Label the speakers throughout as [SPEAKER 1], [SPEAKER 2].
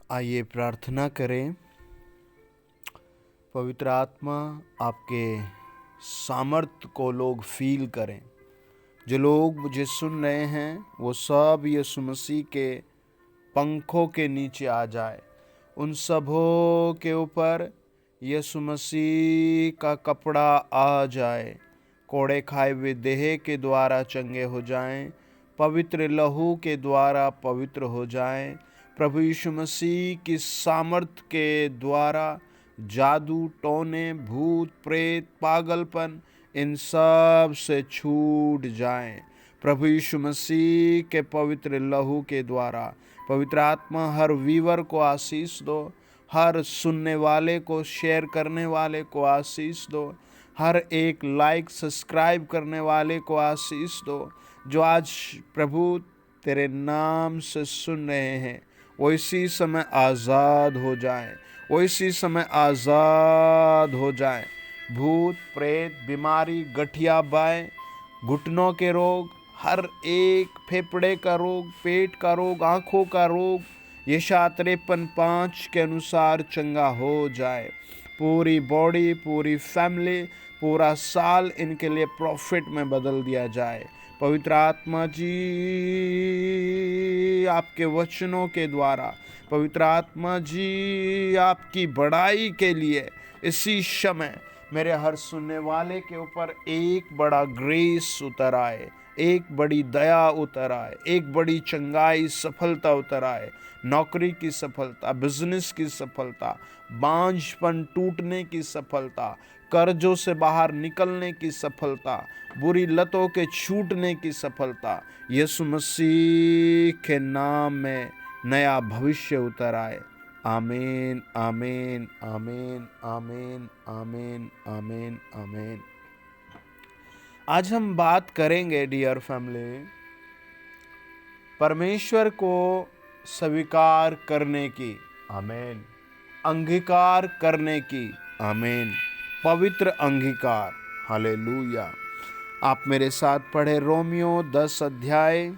[SPEAKER 1] आइए प्रार्थना करें। पवित्र आत्मा, आपके सामर्थ्य को लोग फील करें। जो लोग मुझे सुन रहे हैं वो सब यीशु मसीह के पंखों के नीचे आ जाए। उन सबों के ऊपर यीशु मसीह का कपड़ा आ जाए। कोड़े खाए हुए देह के द्वारा चंगे हो जाएं, पवित्र लहू के द्वारा पवित्र हो जाएं। प्रभु यीशु मसीह की सामर्थ के द्वारा जादू, टोने, भूत, प्रेत, पागलपन इन सब से छूट जाएं। प्रभु यीशु मसीह के पवित्र लहू के द्वारा। पवित्र आत्मा, हर व्यूअर को आशीष दो, हर सुनने वाले को, शेयर करने वाले को आशीष दो, हर एक लाइक सब्सक्राइब करने वाले को आशीष दो। जो आज प्रभु तेरे नाम से सुन रहे हैं वो इसी समय आज़ाद हो जाएं, वो इसी समय आज़ाद हो जाएं। भूत, प्रेत, बीमारी, गठिया बाएं, घुटनों के रोग, हर एक फेफड़े का रोग, पेट का रोग, आँखों का रोग यशायाह 53:5 के अनुसार चंगा हो जाए। पूरी बॉडी, पूरी फैमिली, पूरा साल इनके लिए प्रॉफिट में बदल दिया जाए। पवित्र आत्मा जी, आपके वचनों के द्वारा, पवित्र आत्मा जी, आपकी बड़ाई के लिए इसी समय मेरे हर सुनने वाले के ऊपर एक बड़ा ग्रेस उतर आए, एक बड़ी दया उतर आए, एक बड़ी चंगाई, सफलता उतर आए। नौकरी की सफलता, बिजनेस की सफलता, बांझपन टूटने की सफलता, कर्जों से बाहर निकलने की सफलता, बुरी लतों के छूटने की सफलता, यीशु मसीह के नाम में नया भविष्य उतर आए। आमीन, आमीन, आमीन, आमीन, आमीन, आमीन, आमीन। आज हम बात करेंगे डियर फैमिली, परमेश्वर को स्वीकार करने की। आमीन। अंगीकार करने की। आमीन। पवित्र अंगीकार। हालेलुया। आप मेरे साथ पढ़े रोमियो 10 अध्याय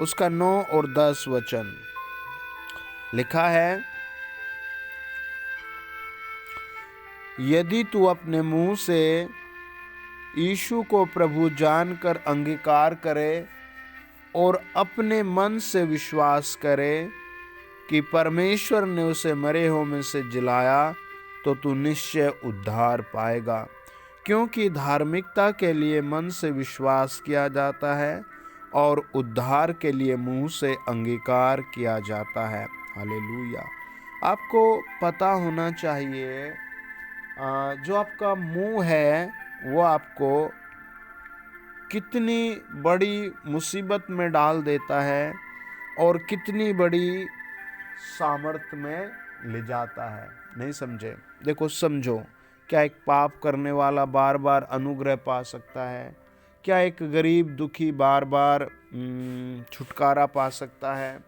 [SPEAKER 1] उसका 9 और 10 वचन। लिखा है, यदि तू अपने मुंह से यीशु को प्रभु जानकर अंगीकार करे और अपने मन से विश्वास करे कि परमेश्वर ने उसे मरे हुओं में से जिलाया, तो तू निश्चय उद्धार पाएगा। क्योंकि धार्मिकता के लिए मन से विश्वास किया जाता है और उद्धार के लिए मुंह से अंगीकार किया जाता है। हालेलुया। आपको पता होना चाहिए, जो आपका मुंह है वो आपको कितनी बड़ी मुसीबत में डाल देता है और कितनी बड़ी सामर्थ में ले जाता है। नहीं समझे? देखो, समझो। क्या एक पाप करने वाला बार बार अनुग्रह पा सकता है? क्या एक गरीब दुखी बार बार छुटकारा पा सकता है?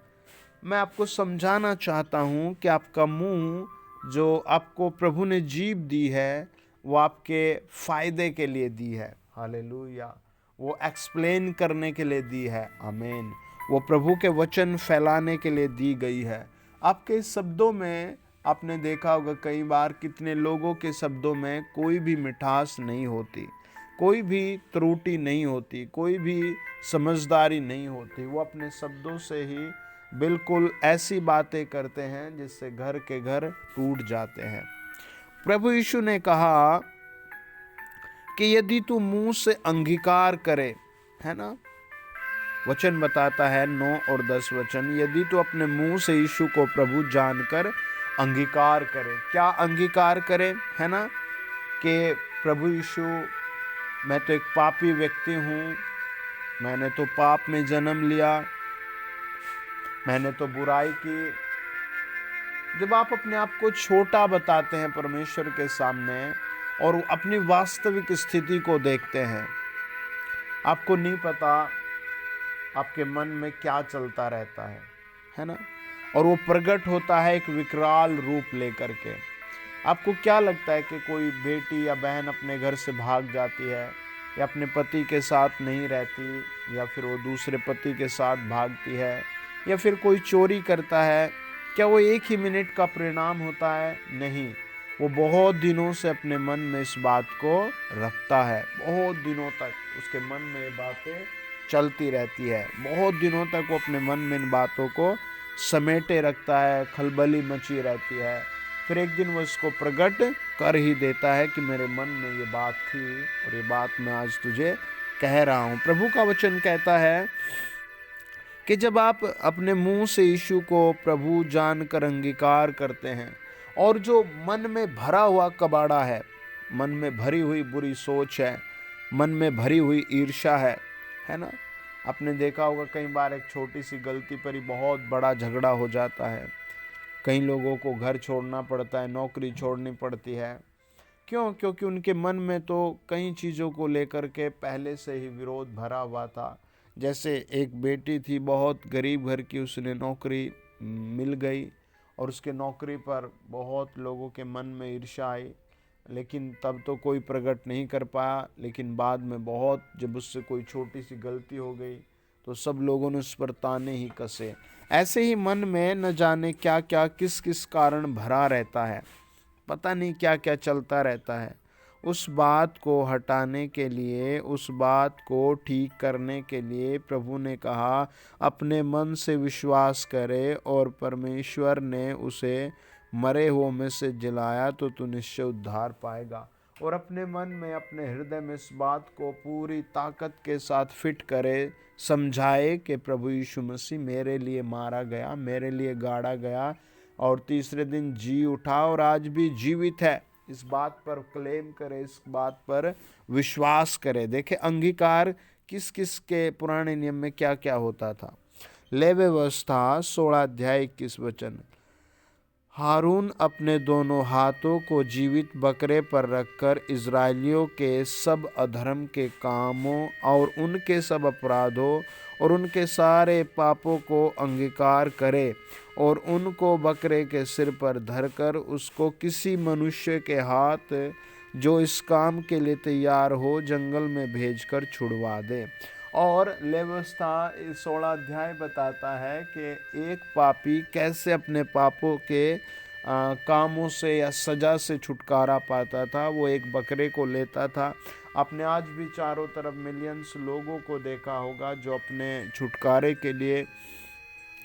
[SPEAKER 1] मैं आपको समझाना चाहता हूँ कि आपका मुंह जो आपको प्रभु ने जीभ दी है वो आपके फायदे के लिए दी है। हालेलुया। वो एक्सप्लेन करने के लिए दी है। आमीन। वो प्रभु के वचन फैलाने के लिए दी गई है। आपके शब्दों में आपने देखा होगा कई बार कितने लोगों के शब्दों में कोई भी मिठास नहीं होती, कोई भी त्रुटि नहीं होती, कोई भी समझदारी नहीं होती। वो अपने शब्दों से ही बिल्कुल ऐसी बातें करते हैं जिससे घर के घर टूट जाते हैं। प्रभु यीशु ने कहा कि यदि तू मुंह से अंगीकार करे, है ना, वचन बताता है 9 और 10 वचन, यदि तू अपने मुंह से यीशु को प्रभु जानकर अंगीकार करे। क्या अंगीकार करे? है ना, कि प्रभु यीशु, मैं तो एक पापी व्यक्ति हूँ, मैंने तो पाप में जन्म लिया, मैंने तो बुराई की। जब आप अपने आप को छोटा बताते हैं परमेश्वर के सामने और अपनी वास्तविक स्थिति को देखते हैं, आपको नहीं पता आपके मन में क्या चलता रहता है ना, और वो प्रकट होता है एक विकराल रूप लेकर के। आपको क्या लगता है कि कोई बेटी या बहन अपने घर से भाग जाती है या अपने पति के साथ नहीं रहती या फिर वो दूसरे पति के साथ भागती है या फिर कोई चोरी करता है, क्या वो एक ही मिनट का परिणाम होता है? नहीं, वो बहुत दिनों से अपने मन में इस बात को रखता है, बहुत दिनों तक उसके मन में ये बातें चलती रहती है, बहुत दिनों तक वो अपने मन में इन बातों को समेटे रखता है, खलबली मची रहती है। फिर एक दिन वो इसको प्रकट कर ही देता है कि मेरे मन में ये बात थी और ये बात मैं आज तुझे कह रहा हूँ। प्रभु का वचन कहता है कि जब आप अपने मुंह से यीशु को प्रभु जानकर अंगीकार करते हैं और जो मन में भरा हुआ कबाड़ा है, मन में भरी हुई बुरी सोच है, मन में भरी हुई ईर्ष्या है ना। आपने देखा होगा कई बार एक छोटी सी गलती पर ही बहुत बड़ा झगड़ा हो जाता है। कई लोगों को घर छोड़ना पड़ता है, नौकरी छोड़नी पड़ती है। क्यों? क्योंकि उनके मन में तो कई चीज़ों को लेकर के पहले से ही विरोध भरा हुआ था। जैसे एक बेटी थी, बहुत गरीब घर की, उसने नौकरी मिल गई और उसके नौकरी पर बहुत लोगों के मन में ईर्ष्या आई, लेकिन तब तो कोई प्रकट नहीं कर पाया। लेकिन बाद में बहुत, जब उससे कोई छोटी सी गलती हो गई तो सब लोगों ने उस पर ताने ही कसे। ऐसे ही मन में न जाने क्या क्या किस किस कारण भरा रहता है, पता नहीं क्या क्या चलता रहता है। उस बात को हटाने के लिए, उस बात को ठीक करने के लिए प्रभु ने कहा अपने मन से विश्वास करे और परमेश्वर ने उसे मरे हुओं में से जिलाया तो तू निश्चय उद्धार पाएगा। और अपने मन में, अपने हृदय में इस बात को पूरी ताकत के साथ फिट करे, समझाए कि प्रभु यीशु मसीह मेरे लिए मारा गया, मेरे लिए गाड़ा गया और तीसरे दिन जी उठा और आज भी जीवित है। इस बात पर क्लेम करे, इस बात पर विश्वास करे। देखे अंगीकार किस किस के पुराने नियम में क्या क्या होता था। लेवी व्यवस्था 16 अध्याय 21 वचन, हारून अपने दोनों हाथों को जीवित बकरे पर रखकर इज़राइलियों के सब अधर्म के कामों और उनके सब अपराधों और उनके सारे पापों को अंगीकार करे और उनको बकरे के सिर पर धरकर उसको किसी मनुष्य के हाथ जो इस काम के लिए तैयार हो जंगल में भेजकर छुड़वा दे। और व्यवस्था 16 अध्याय बताता है कि एक पापी कैसे अपने पापों के कामों से या सजा से छुटकारा पाता था। वो एक बकरे को लेता था। आपने आज भी चारों तरफ मिलियंस लोगों को देखा होगा जो अपने छुटकारे के लिए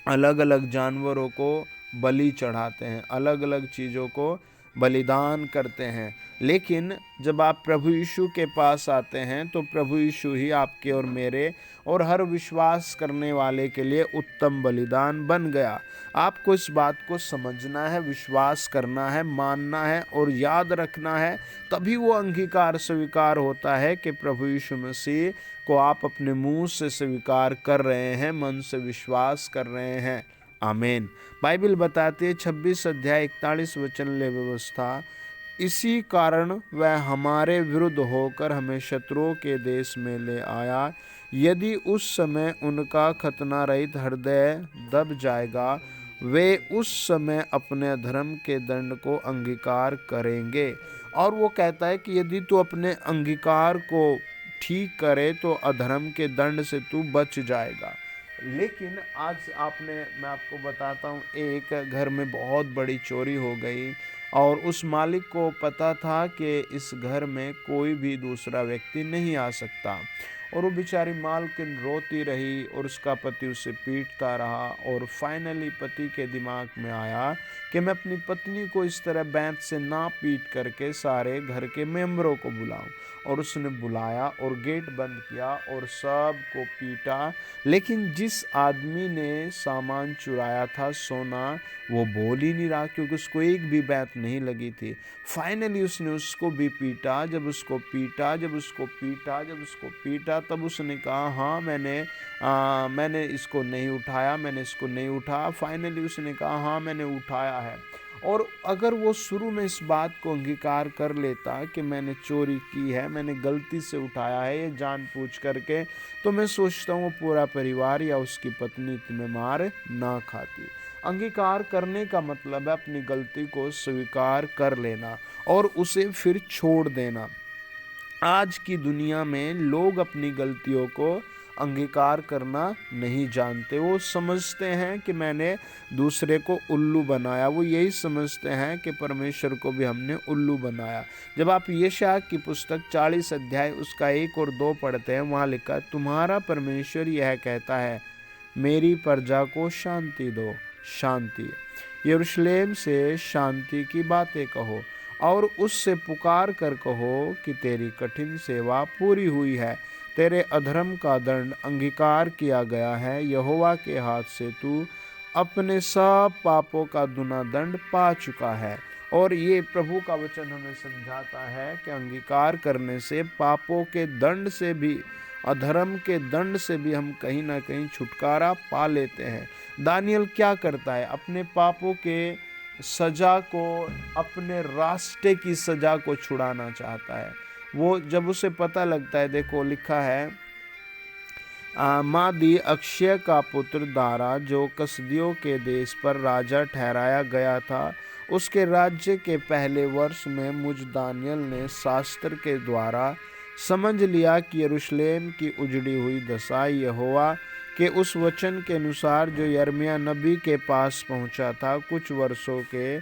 [SPEAKER 1] अलग अलग जानवरों को बलि चढ़ाते हैं, अलग अलग चीज़ों को बलिदान करते हैं। लेकिन जब आप प्रभु यीशु के पास आते हैं तो प्रभु यीशु ही आपके और मेरे और हर विश्वास करने वाले के लिए उत्तम बलिदान बन गया। आपको इस बात को समझना है, विश्वास करना है, मानना है और याद रखना है, तभी वो अंगीकार स्वीकार होता है कि प्रभु यीशु मसीह को आप अपने मुंह से स्वीकार कर रहे हैं, मन से विश्वास कर रहे हैं। आमीन। बाइबल बताती है 26 अध्याय 41 वचन लेवी व्यवस्था, इसी कारण वह हमारे विरुद्ध होकर हमें शत्रुओं के देश में ले आया। यदि उस समय उनका खतना रहित हृदय दब जाएगा, वे उस समय अपने धर्म के दंड को अंगीकार करेंगे। और वो कहता है कि यदि तू अपने अंगीकार को ठीक करे तो अधर्म के दंड से तू बच जाएगा। लेकिन आज मैं आपको बताता हूँ, एक घर में बहुत बड़ी चोरी हो गई और उस मालिक को पता था कि इस घर में कोई भी दूसरा व्यक्ति नहीं आ सकता। और वो बेचारी मालकिन रोती रही और उसका पति उसे पीटता रहा। और फाइनली पति के दिमाग में आया कि मैं अपनी पत्नी को इस तरह बैंत से ना पीट करके सारे घर के मेंबरों को बुलाऊं। और उसने बुलाया और गेट बंद किया और सबको पीटा। लेकिन जिस आदमी ने सामान चुराया था, सोना, वो बोल ही नहीं रहा क्योंकि उसको एक भी बैंत नहीं लगी थी। फाइनली उसने उसको भी पीटा। जब उसको पीटा तब उसने कहा हाँ मैंने इसको नहीं उठाया। फाइनली उसने कहा हाँ मैंने उठाया है। और अगर वो शुरू में इस बात को अंगीकार कर लेता कि मैंने चोरी की है, मैंने गलती से उठाया है ये जानबूझ करके, तो मैं सोचता हूँ पूरा परिवार या उसकी पत्नी इतने मार ना खाती। अंगीकार करने का मतलब है अपनी गलती को स्वीकार कर लेना और उसे फिर छोड़ देना। आज की दुनिया में लोग अपनी गलतियों को अंगीकार करना नहीं जानते। वो समझते हैं कि मैंने दूसरे को उल्लू बनाया, वो यही समझते हैं कि परमेश्वर को भी हमने उल्लू बनाया। जब आप यशायाह की पुस्तक 40 अध्याय उसका 1 और 2 पढ़ते हैं, वहाँ लिखा है, तुम्हारा परमेश्वर यह कहता है, मेरी प्रजा को शांति दो, शांति। यरूशलेम से शांति की बातें कहो और उससे पुकार कर कहो कि तेरी कठिन सेवा पूरी हुई है, तेरे अधर्म का दंड अंगीकार किया गया है। यहोवा के हाथ से तू अपने सब पापों का दुना दंड पा चुका है। और ये प्रभु का वचन हमें समझाता है कि अंगीकार करने से पापों के दंड से भी, अधर्म के दंड से भी हम कहीं ना कहीं छुटकारा पा लेते हैं। दानियल क्या करता है? अपने पापों के सजा को, अपने रास्ते की सजा को छुड़ाना चाहता है। वो जब उसे पता लगता है, देखो लिखा है, मादी अक्षय का पुत्र दारा जो कसदियों के देश पर राजा ठहराया गया था, उसके राज्य के पहले वर्ष में मुझ दानियल ने शास्त्र के द्वारा समझ लिया कि यरूशलेम की उजड़ी हुई दशा यहोवा के उस वचन के अनुसार जो यिर्मयाह नबी के पास पहुंचा था, कुछ वर्षों के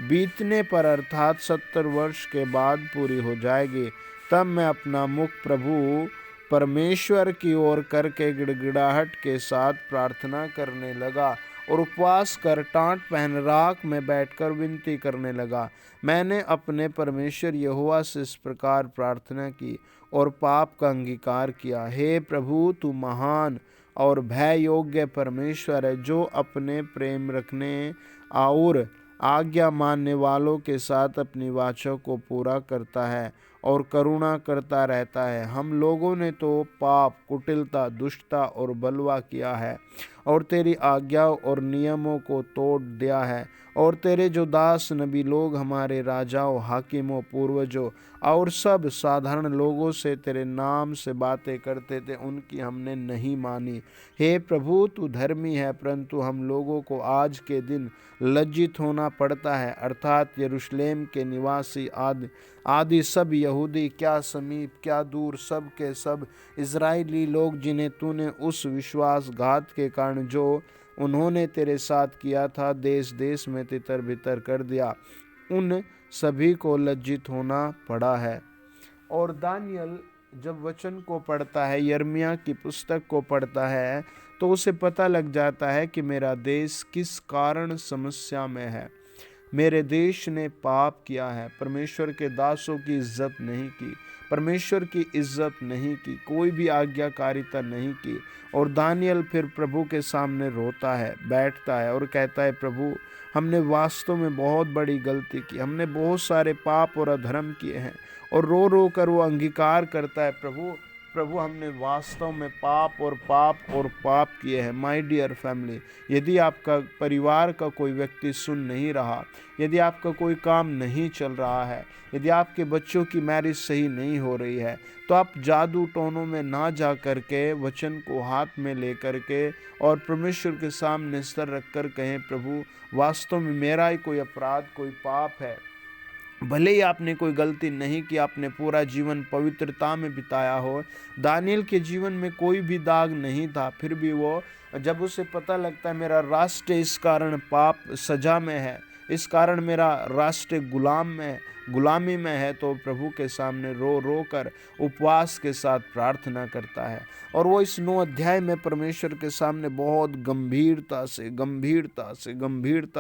[SPEAKER 1] बीतने पर अर्थात 70 वर्ष के बाद पूरी हो जाएगी। तब मैं अपना मुख प्रभु परमेश्वर की ओर करके गिड़गिड़ाहट के साथ प्रार्थना करने लगा और उपवास कर टाट पहन राख में बैठकर विनती करने लगा। मैंने अपने परमेश्वर यहोवा से इस प्रकार प्रार्थना की और पाप का अंगीकार किया, हे प्रभु, तू महान और भय योग्य परमेश्वर है, जो अपने प्रेम रखने और आज्ञा मानने वालों के साथ अपनी वाचा को पूरा करता है और करुणा करता रहता है। हम लोगों ने तो पाप, कुटिलता, दुष्टता और बलवा किया है और तेरी आज्ञाओं और नियमों को तोड़ दिया है। और तेरे जो दास नबी लोग हमारे राजाओं, हाकिमों, पूर्वजों और सब साधारण लोगों से तेरे नाम से बातें करते थे, उनकी हमने नहीं मानी। हे प्रभु, तू धर्मी है, परंतु हम लोगों को आज के दिन लज्जित होना पड़ता है, अर्थात यरूशलेम के निवासी आदि सब यहूदी, क्या समीप क्या दूर, सब के सब इज़राइली लोग, जिन्हें तूने उस विश्वासघात के कारण जो उन्होंने तेरे साथ किया था, देश देश में तितर बितर कर दिया, उन सभी को लज्जित होना पड़ा है। और दानियल जब वचन को पढ़ता है, यिर्मयाह की पुस्तक को पढ़ता है, तो उसे पता लग जाता है कि मेरा देश किस कारण समस्या में है। मेरे देश ने पाप किया है, परमेश्वर के दासों की इज्जत नहीं की, परमेश्वर की इज्जत नहीं की, कोई भी आज्ञाकारिता नहीं की। और दानियल फिर प्रभु के सामने रोता है, बैठता है और कहता है, प्रभु, हमने वास्तव में बहुत बड़ी गलती की, हमने बहुत सारे पाप और अधर्म किए हैं। और रो रो कर वो अंगीकार करता है, प्रभु प्रभु हमने वास्तव में पाप और पाप किए हैं। माय डियर फैमिली, यदि आपका परिवार का कोई व्यक्ति सुन नहीं रहा, यदि आपका कोई काम नहीं चल रहा है, यदि आपके बच्चों की मैरिज सही नहीं हो रही है, तो आप जादू टोनों में ना जा करके वचन को हाथ में ले करके और परमेश्वर के सामने सर रख कर कहें, प्रभु वास्तव में मेरा ही कोई अपराध, कोई पाप है। भले ही आपने कोई गलती नहीं की, आपने पूरा जीवन पवित्रता में बिताया हो, दानियल के जीवन में कोई भी दाग नहीं था, फिर भी वो जब उसे पता लगता है मेरा राष्ट्र इस कारण पाप सजा में है, इस कारण मेरा राष्ट्र गुलामी में है, तो प्रभु के सामने रो रो कर उपवास के साथ प्रार्थना करता है। और वो इस 9 अध्याय में परमेश्वर के सामने बहुत गंभीरता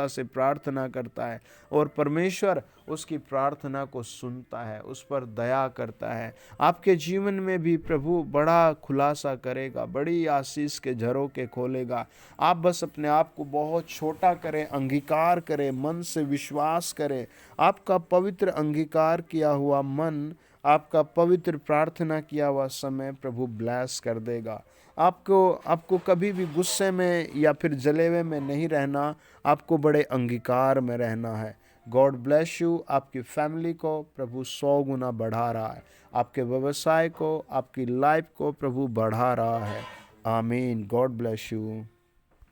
[SPEAKER 1] से प्रार्थना करता है और परमेश्वर उसकी प्रार्थना को सुनता है, उस पर दया करता है। आपके जीवन में भी प्रभु बड़ा खुलासा करेगा, बड़ी आशीष के झरोखे खोलेगा। आप बस अपने आप को बहुत छोटा करें, अंगीकार करें, मन से विश्वास करें। आपका पवित्र अंगीकार किया हुआ मन, आपका पवित्र प्रार्थना किया हुआ समय प्रभु ब्लेस कर देगा। आपको कभी भी गुस्से में या फिर जलेवे में नहीं रहना, आपको बड़े अंगीकार में रहना है। God bless you. आपकी फैमिली को प्रभु 100 गुना बढ़ा रहा है, आपके व्यवसाय को, आपकी लाइफ को प्रभु बढ़ा रहा है। आमीन। God bless you.